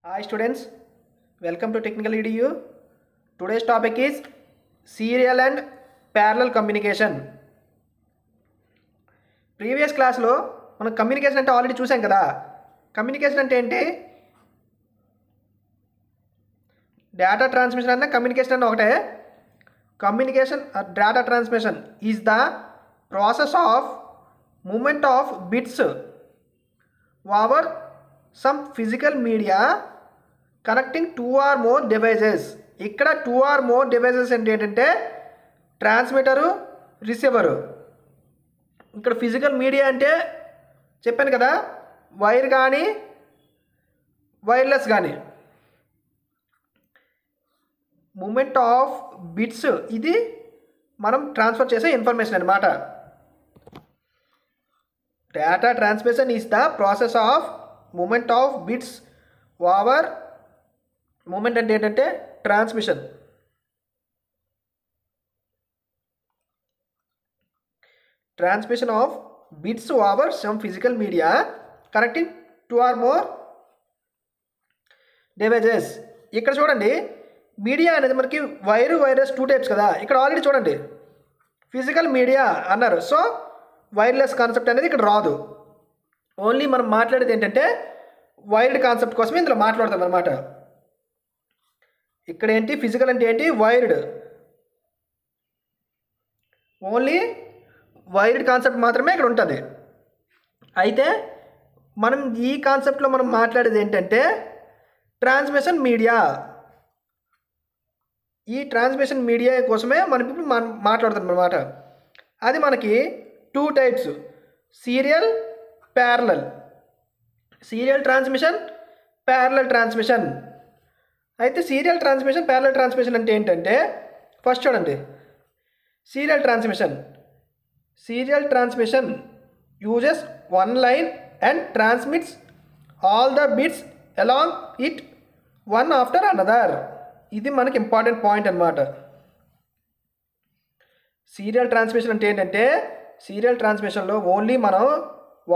Hi students, welcome to Technical EDU. Today's topic is serial and parallel communication. Previous క్లాస్లో మనం communication అంటే already చూసాం కదా. Communication అంటే ఏంటి? డేటా ట్రాన్స్మిషన్ అన్న కమ్యూనికేషన్ అన్న ఒకటే. Communication data transmission is the process of moment of bits over some physical media connecting 2 or more devices. ఇక్కడ 2 or more డివైజెస్ అంటే ఏంటంటే ట్రాన్స్మిటరు, రిసీవరు. ఇక్కడ ఫిజికల్ మీడియా అంటే చెప్పాను కదా, వైర్ కానీ వైర్లెస్ కానీ. మూమెంట్ ఆఫ్ బిట్స్ ఇది మనం ట్రాన్స్ఫర్ చేసే ఇన్ఫర్మేషన్ అనమాట. Data transmission is the process of moment of bits over. Moment అంటే ఏంటంటే transmission. Transmission of bits over some physical media connecting 2 or more devices. ఇక్కడ చూడండి, మీడియా అనేది మనకి వైరు, వైరస్ 2 types కదా. ఇక్కడ ఆల్రెడీ చూడండి ఫిజికల్ మీడియా అన్నారు. సో వైర్లెస్ కాన్సెప్ట్ అనేది ఇక్కడ రాదు. ఓన్లీ మనం మాట్లాడేది ఏంటంటే వైర్డ్ కాన్సెప్ట్ కోసమే ఇందులో మాట్లాడతాం అనమాట. ఇక్కడ ఏంటి, ఫిజికల్ అంటే ఏంటి, వైర్డ్. ఓన్లీ వైర్డ్ కాన్సెప్ట్ మాత్రమే ఇక్కడ ఉంటుంది. అయితే మనం ఈ కాన్సెప్ట్లో మనం మాట్లాడేది ఏంటంటే ట్రాన్స్మిషన్ మీడియా. ఈ ట్రాన్స్మిషన్ మీడియా కోసమే మనం ఇప్పుడు మాట్లాడుతాం అనమాట. అది మనకి 2 types, serial, parallel. Serial transmission, parallel transmission. అయితే సీరియల్ ట్రాన్స్మిషన్, ప్యారలల్ ట్రాన్స్మిషన్ అంటే ఏంటంటే ఫస్ట్ చూడండి, serial transmission. Serial transmission uses one line and transmits all the bits along it one after another. ఇది మనకి ఇంపార్టెంట్ పాయింట్ అనమాట. Serial transmission అంటే ఏంటంటే serial ట్రాన్స్మిషన్లో only మనం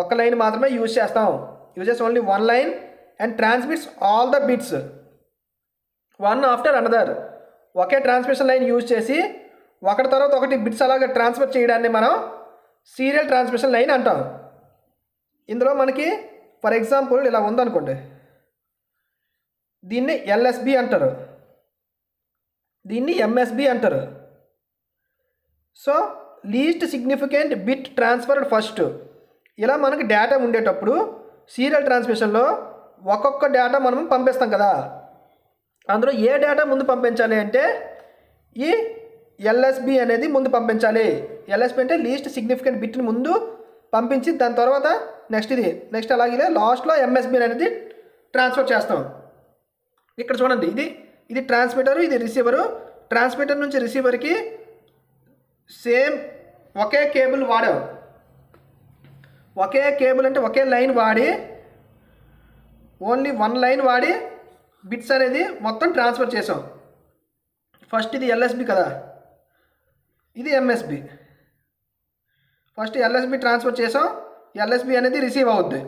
ఒక లైన్ మాత్రమే యూజ్ చేస్తాం. Uses only one line and transmits all the bits one after another. Okay transmission line use చేసి ఒకటి తర్వాత ఒకటి బిట్స్ అలాగే ట్రాన్స్ఫర్ చేయడాన్ని మనం సీరియల్ ట్రాన్స్మిషన్ లైన్ అంటాం. ఇందులో మనకి ఫర్ ఎగ్జాంపుల్ ఇలా ఉందనుకోండి, దీన్ని ఎల్ఎస్బి అంటారు, దీన్ని ఎంఎస్బి అంటారు. So least significant bit transferred first. ఇలా మనకి డేటా ఉండేటప్పుడు సీరియల్ ట్రాన్స్మిషన్లో ఒక్కొక్క డేటా మనం పంపిస్తాం కదా. అందులో ఏ డేటా ముందు పంపించాలి అంటే ఈ ఎల్ఎస్బి అనేది ముందు పంపించాలి. ఎల్ఎస్బి అంటే లీస్ట్ సిగ్నిఫికెంట్ బిట్ని ముందు పంపించి దాని తర్వాత నెక్స్ట్ అలాగే లాస్ట్లో ఎంఎస్బి అనేది ట్రాన్స్ఫర్ చేస్తాం. ఇక్కడ చూడండి, ఇది ట్రాన్స్మిటరు, ఇది రిసీవరు. ట్రాన్స్మిటర్ నుంచి రిసీవర్కి సేమ్ ఒకే కేబుల్ వాడాం. ఒకే కేబుల్ అంటే ఒకే లైన్ వాడి ఓన్లీ వన్ లైన్ వాడి బిట్స్ అనేది మొత్తం ట్రాన్స్ఫర్ చేసాం. ఫస్ట్ ఇది ఎల్ఎస్బి కదా, ఇది ఎంఎస్బి. ఫస్ట్ ఎల్ఎస్బి ట్రాన్స్ఫర్ చేసాం, ఎల్ఎస్బి అనేది రిసీవ్ అవుద్ది.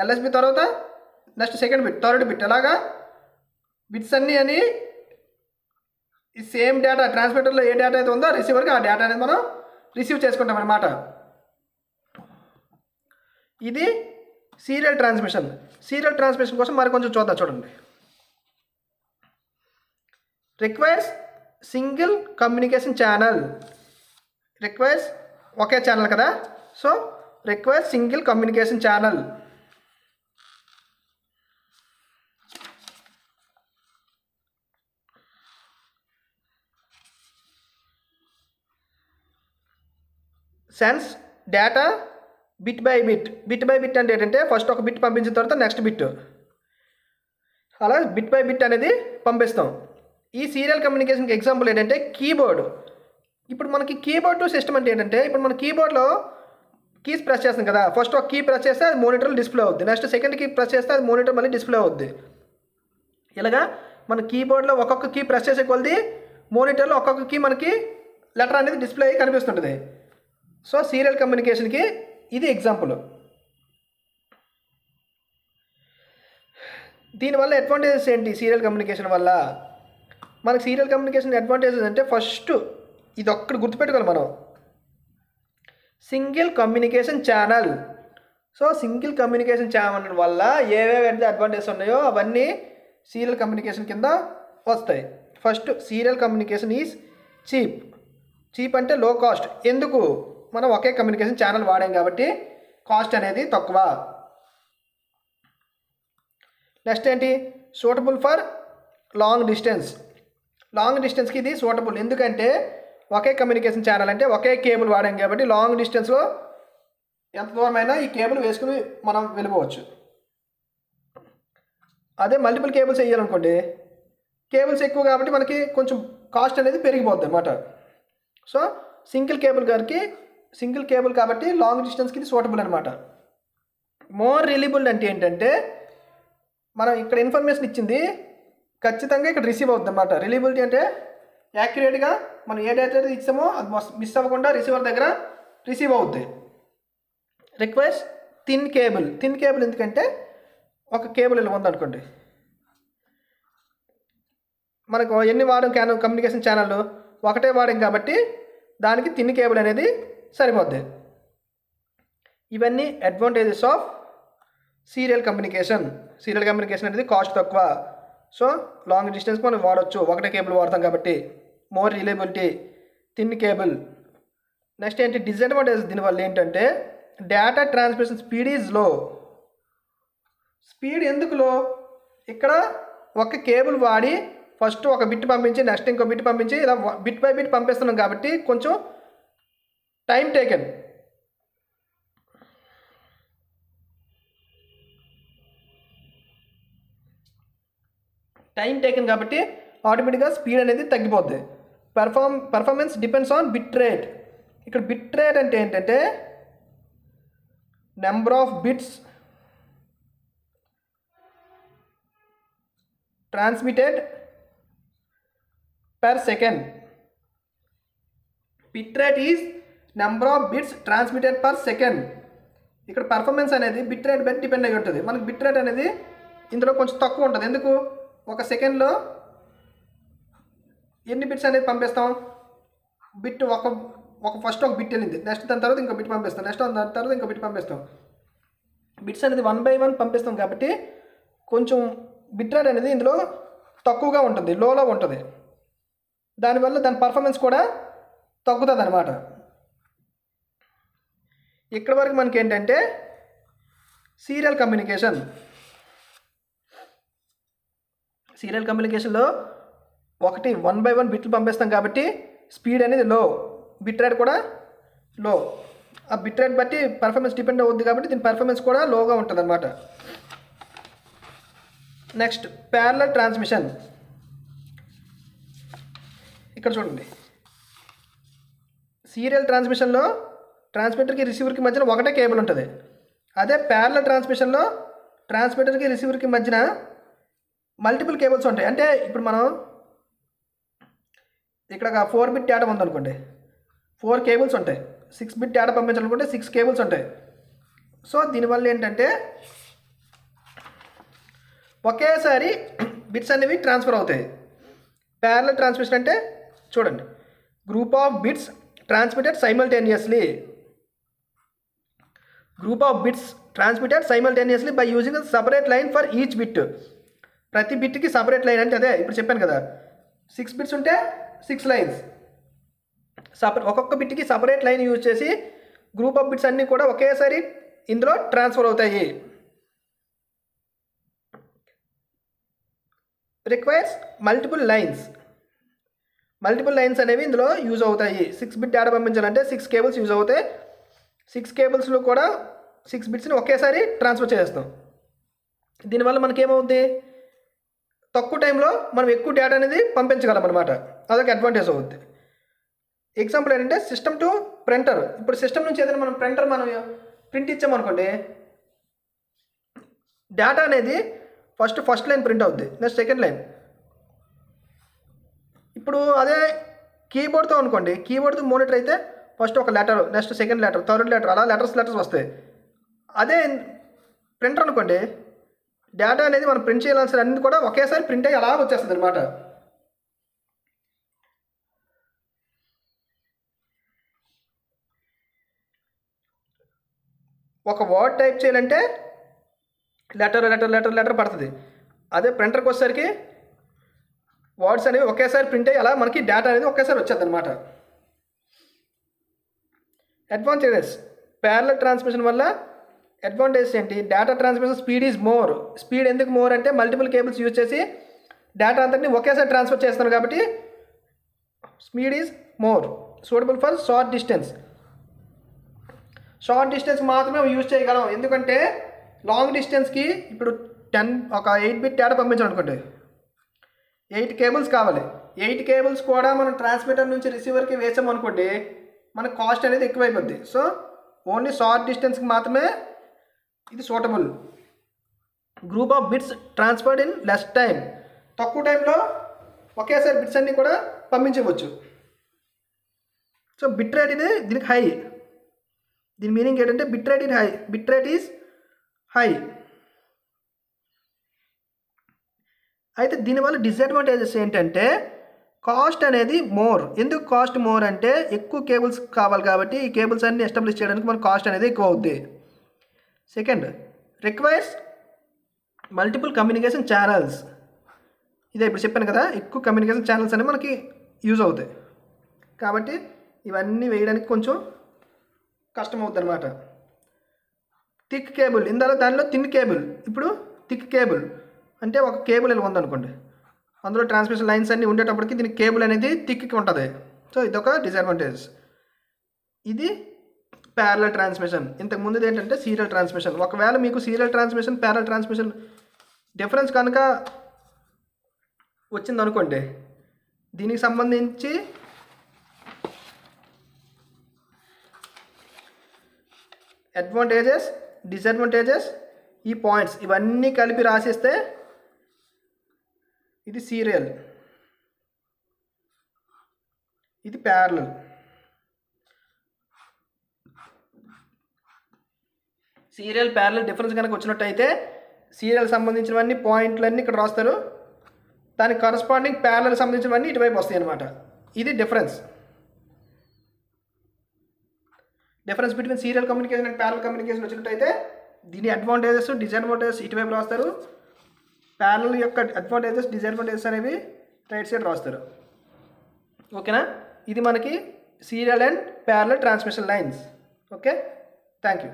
ఎల్ఎస్బి తర్వాత next second bit, third bit, అలాగా బిట్స్ అన్నీ అని ఈ సేమ్ డేటా ట్రాన్స్మిటర్లో ఏ డేటా అయితే ఉందో రిసీవర్కి ఆ డేటా అనేది మనం రిసీవ్ చేసుకుంటాం అన్నమాట. ఇది సీరియల్ ట్రాన్స్మిషన్. సీరియల్ ట్రాన్స్మిషన్ కోసం మరి కొంచెం చూద్దాం. చూడండి, requires single communication channel. Requires ఒకే ఛానల్ కదా, so requires single communication channel. Send data bit by bit. Bit by bit అంటే ఏంటంటే ఫస్ట్ ఒక బిట్ పంపించిన తర్వాత నెక్స్ట్ బిట్, అలా బిట్ బై బిట్ అనేది పంపిస్తాం. ఈ సీరియల్ కమ్యూనికేషన్కి ఎగ్జాంపుల్ ఏంటంటే కీబోర్డ్. ఇప్పుడు మనకి కీబోర్డ్ టు సిస్టమ్ అంటే ఏంటంటే ఇప్పుడు మన కీబోర్డ్లో కీస్ ప్రెస్ చేస్తాం కదా. ఫస్ట్ ఒక కీ ప్రెస్ చేస్తే అది మోనిటర్లో డిస్ప్లే అవుద్ది, నెక్స్ట్ సెకండ్ కీ ప్రెస్ చేస్తే అది మోనిటర్ మళ్ళీ డిస్ప్లే అవుద్ది. ఇలాగా మన కీబోర్డ్లో ఒక్కొక్క కీ ప్రెస్ చేసే కొలది మోనిటర్లో ఒక్కొక్క కీ మనకి లెటర్ అనేది డిస్ప్లే అయ్యి కనిపిస్తుంటుంది. సో సీరియల్ కమ్యూనికేషన్కి ఇది ఎగ్జాంపుల్. దీనివల్ల అడ్వాంటేజెస్ ఏంటి సీరియల్ కమ్యూనికేషన్ వల్ల? మనకు సీరియల్ కమ్యూనికేషన్ అడ్వాంటేజెస్ అంటే ఫస్ట్ ఇది ఒక్కటి గుర్తుపెట్టుకోవాలి మనం, single communication channel. So single communication channel వల్ల ఏవేవైతే అడ్వాంటేజెస్ ఉన్నాయో అవన్నీ సీరియల్ కమ్యూనికేషన్ కింద వస్తాయి. First serial communication is cheap. Cheap అంటే లో కాస్ట్. ఎందుకు? మనం ఒకే కమ్యూనికేషన్ ఛానల్ వాడాం కాబట్టి కాస్ట్ అనేది తక్కువ. నెక్స్ట్ ఏంటి? Suitable for long distance. Long డిస్టెన్స్కి ఇది సూటబుల్. ఎందుకంటే ఒకే కమ్యూనికేషన్ ఛానల్ అంటే ఒకే కేబుల్ వాడాం కాబట్టి లాంగ్ డిస్టెన్స్లో ఎంత దూరమైనా ఈ కేబుల్ వేసుకుని మనం వెళ్ళిపోవచ్చు. అదే మల్టిపుల్ కేబుల్స్ వేయాలనుకోండి, కేబుల్స్ ఎక్కువ కాబట్టి మనకి కొంచెం కాస్ట్ అనేది పెరిగిపోద్ది అన్నమాట. సో సింగిల్ కేబుల్ కాబట్టి లాంగ్ డిస్టెన్స్కి ఇది సూటబుల్ అనమాట. మోర్ రిలయబుల్ అంటే ఏంటంటే మనం ఇక్కడ ఇన్ఫర్మేషన్ ఇచ్చింది ఖచ్చితంగా ఇక్కడ రిసీవ్ అవుతుంది అన్నమాట. రిలయబిలిటీ అంటే యాక్యురేట్గా మనం ఏ డేటా అయితే ఇచ్చామో అది మిస్ అవ్వకుండా రిసీవర్ దగ్గర రిసీవ్ అవుద్ది. రిక్వెస్ట్ థిన్ కేబుల్ ఎందుకంటే ఒక కేబుల్ ఇలా ఉందనుకోండి, మనకు ఎన్ని వాడడం కమ్యూనికేషన్ ఛానల్ ఒకటే వాడాం కాబట్టి దానికి థిన్ కేబుల్ అనేది సరిపోద్ది. ఇవన్నీ advantages of serial communication. Serial communication అనేది కాస్ట్ తక్కువ. సో లాంగ్ డిస్టెన్స్ మనం వాడచ్చు, ఒకటే కేబుల్ వాడతాం కాబట్టి. More reliability, thin cable. Next ఏంటి? డిసడ్వాంటేజెస్ దీనివల్ల ఏంటంటే data transmission speed is low. Speed ఎందుకు లో? ఇక్కడ ఒక కేబుల్ వాడి ఫస్ట్ ఒక బిట్ పంపించి నెక్స్ట్ ఇంకో బిట్ పంపించి ఇలా బిట్ బై బిట్ పంపిస్తున్నాం కాబట్టి కొంచెం టైం టేకెన్ కాబట్టి ఆటోమేటిక్గా స్పీడ్ అనేది తగ్గిపోద్ది. Performance depends on bit rate. ఇక్కడ బిట్ రేట్ అంటే ఏంటంటే number of bits transmitted per second. Bit rate is number of bits transmitted per second. ఇక్కడ పర్ఫార్మెన్స్ అనేది బిట్ రేట్ బట్టి డిపెండ్ అయి ఉంటుంది. మనకి బిట్ రేట్ అనేది ఇందులో కొంచెం తక్కువ ఉంటుంది. ఎందుకు? ఒక సెకండ్లో ఎన్ని బిట్స్ అనేది పంపిస్తాం? బిట్ ఒక ఫస్ట్ ఒక బిట్ వెళ్ళింది, నెక్స్ట్ దాని తర్వాత ఇంకో బిట్ పంపిస్తాం, నెక్స్ట్ దాని తర్వాత ఇంకో బిట్ పంపిస్తాం. బిట్స్ అనేది 1 by 1 పంపిస్తాం కాబట్టి కొంచెం బిట్ రేట్ అనేది ఇందులో తక్కువగా ఉంటుంది, లోలో ఉంటుంది. దానివల్ల దాని పర్ఫార్మెన్స్ కూడా తగ్గుతుంది అనమాట. ఇక్కడ వరకు మనకి ఏంటంటే సీరియల్ కమ్యూనికేషన్లో 1 by 1 బిట్లు పంపిస్తాం కాబట్టి స్పీడ్ అనేది లో, బిట్ రేట్ కూడా లో. ఆ బిట్ రేట్ బట్టి పర్ఫార్మెన్స్ డిపెండ్ అవుద్ది కాబట్టి దీని పర్ఫార్మెన్స్ కూడా లోగా ఉంటుంది అనమాట. Next parallel transmission. ఇక్కడ చూడండి, సీరియల్ ట్రాన్స్మిషన్లో ట్రాన్స్మిటర్కి రిసీవర్కి మధ్యన ఒకటే కేబుల్ ఉంటుంది. అదే ప్యారలల్ ట్రాన్స్మిషన్లో ట్రాన్స్మిటర్కి రిసీవర్కి మధ్యన మల్టిపుల్ కేబుల్స్ ఉంటాయి. అంటే ఇప్పుడు మనం ఇక్కడ 4 బిట్ డేటా ఉందనుకోండి, 4 కేబుల్స్ ఉంటాయి. 6 బిట్ డేటా పంపించాలనుకుంటే 6 కేబుల్స్ ఉంటాయి. సో దీనివల్ల ఏంటంటే ఒకేసారి బిట్స్ అనేవి ట్రాన్స్ఫర్ అవుతాయి. ప్యారలల్ ట్రాన్స్మిషన్ అంటే చూడండి, group of bits transmitted simultaneously by using separate line for each bit. ప్రతి బిట్కి సపరేట్ లైన్ అంటే అదే ఇప్పుడు చెప్పాను కదా, 6 బిట్స్ ఉంటే 6 లైన్స్. ఒక్కొక్క బిట్కి సపరేట్ లైన్ యూజ్ చేసి గ్రూప్ ఆఫ్ బిట్స్ అన్నీ కూడా ఒకేసారి ఇందులో ట్రాన్స్ఫర్ అవుతాయి. రిక్వైర్స్ మల్టిపుల్ లైన్స్ అనేవి ఇందులో యూజ్ అవుతాయి. 6 బిట్ డేటా పంపించాలంటే 6 కేబుల్స్ యూజ్ అవుతాయి. 6 కేబుల్స్లో కూడా 6 బిట్స్ని ఒకేసారి ట్రాన్స్ఫర్ చేస్తాం. దీనివల్ల మనకేమవుద్ది? తక్కువ టైంలో మనం ఎక్కువ డేటా అనేది పంపించగలం అనమాట. అదొక అడ్వాంటేజ్ అవుద్ది. ఎగ్జాంపుల్ ఏంటంటే సిస్టమ్ టు ప్రింటర్. ఇప్పుడు సిస్టమ్ నుంచి ఏదైనా మనం ప్రింట్ ఇచ్చామనుకోండి, డేటా అనేది ఫస్ట్ లైన్ ప్రింట్ అవుద్ది, నెక్స్ట్ సెకండ్ లైన్. ఇప్పుడు అదే కీబోర్డ్తో అనుకోండి, కీబోర్డ్తో మోనిటర్ అయితే ఫస్ట్ ఒక letter, next second letter, third letter, అలా లెటర్స్ వస్తాయి. అదే ప్రింటర్ అనుకోండి, డేటా అనేది మనం ప్రింట్ చేయాల్సిన అన్ని కూడా ఒకేసారి ప్రింట్ అయ్యి అలా వచ్చేస్తుంది అనమాట. ఒక వర్డ్ టైప్ చేయాలంటే లెటర్ పడుతుంది. అదే ప్రింటర్కి వచ్చేసరికి వర్డ్స్ అనేవి ఒకేసారి ప్రింట్ అయ్యి అలా మనకి డేటా అనేది ఒకేసారి వచ్చేది అనమాట. అడ్వాంటేజెస్ ప్యారలల్ ట్రాన్స్మిషన్ వల్ల అడ్వాంటేజెస్ ఏంటి? Data transmission speed is more. Speed ఎందుకు మోర్ అంటే మల్టిపుల్ కేబుల్స్ యూజ్ చేసి డేటా అంతటిని ఒకేసారి ట్రాన్స్ఫర్ చేస్తాను కాబట్టి speed is more. Suitable for short distance. Short distance మాత్రమే యూజ్ చేయగలం. ఎందుకంటే లాంగ్ డిస్టెన్స్కి ఇప్పుడు ఒక 8 బిట్ డేటా పంపించాం అనుకోండి, 8 కేబుల్స్ కావాలి. 8 కేబుల్స్ కూడా మనం ట్రాన్స్మిటర్ నుంచి రిసీవర్కి వేసాం అనుకోండి, మనకు కాస్ట్ అనేది ఎక్కువైపోద్ది. సో ఓన్లీ షార్ట్ డిస్టెన్స్కి మాత్రమే ఇది suitable. Group of bits transferred in less time. తక్కువ టైంలో ఒకేసారి బిట్స్ అన్నీ కూడా పంపించవచ్చు. సో బిట్ రేట్ ఇది దీనికి హై. దీని మీనింగ్ ఏంటంటే బిట్ రేట్ ఇది high. Bit rate is high. అయితే దీనివల్ల డిసడ్వాంటేజెస్ ఏంటంటే కాస్ట్ అనేది మోర్. ఎందుకు కాస్ట్ మోర్ అంటే ఎక్కువ కేబుల్స్ కావాలి కాబట్టి ఈ కేబుల్స్ అన్ని ఎస్టాబ్లిష్ చేయడానికి మనకు కాస్ట్ అనేది ఎక్కువ అవుద్ది. Second, requires multiple communication channels. ఇదే ఇప్పుడు చెప్పాను కదా, ఎక్కువ కమ్యూనికేషన్ ఛానల్స్ అనేవి మనకి యూజ్ అవుతాయి కాబట్టి ఇవన్నీ వేయడానికి కొంచెం కష్టం అవుతుంది అనమాట. థిక్ కేబుల్, దానిలో థిన్ కేబుల్. ఇప్పుడు థిక్ కేబుల్ అంటే ఒక కేబుల్ ఇలా ఉందనుకోండి, అందులో ట్రాన్స్మిషన్ లైన్స్ అన్నీ ఉండేటప్పటికి దీనికి కేబుల్ అనేది థిక్కి ఉంటుంది. సో ఇదొక డిసడ్వాంటేజ్. ఇది ప్యారలల్ ట్రాన్స్మిషన్. ఇంతకు ముందు ఏంటంటే సీరియల్ ట్రాన్స్మిషన్. ఒకవేళ మీకు serial transmission parallel transmission difference కనుక వచ్చిందనుకోండి, దీనికి సంబంధించి అడ్వాంటేజెస్ డిసడ్వాంటేజెస్ ఈ పాయింట్స్ ఇవన్నీ కలిపి రాసిస్తే ఇది సీరియల్, ఇది ప్యారలల్. సీరియల్ ప్యారలల్ డిఫరెన్స్ కనుక వచ్చినట్టయితే సీరియల్ సంబంధించినవన్నీ పాయింట్లన్నీ ఇక్కడ రాస్తారు, దానికి కరస్పాండింగ్ ప్యారలల్ సంబంధించినవన్నీ ఇటువైపు వస్తాయి అన్నమాట. ఇది difference between serial communication and parallel communication వచ్చినట్టయితే దీని అడ్వాంటేజెస్ డిసడ్వాంటేజెస్ ఇటువైపు రాస్తారు, ప్యారలల్ యొక్క అడ్వాంటేజెస్ డిసడ్వాంటేజెస్ అనేవి రైట్ సైడ్ రాస్తారు. ఓకేనా? ఇది మనకి serial and parallel transmission lines. Okay, thank you.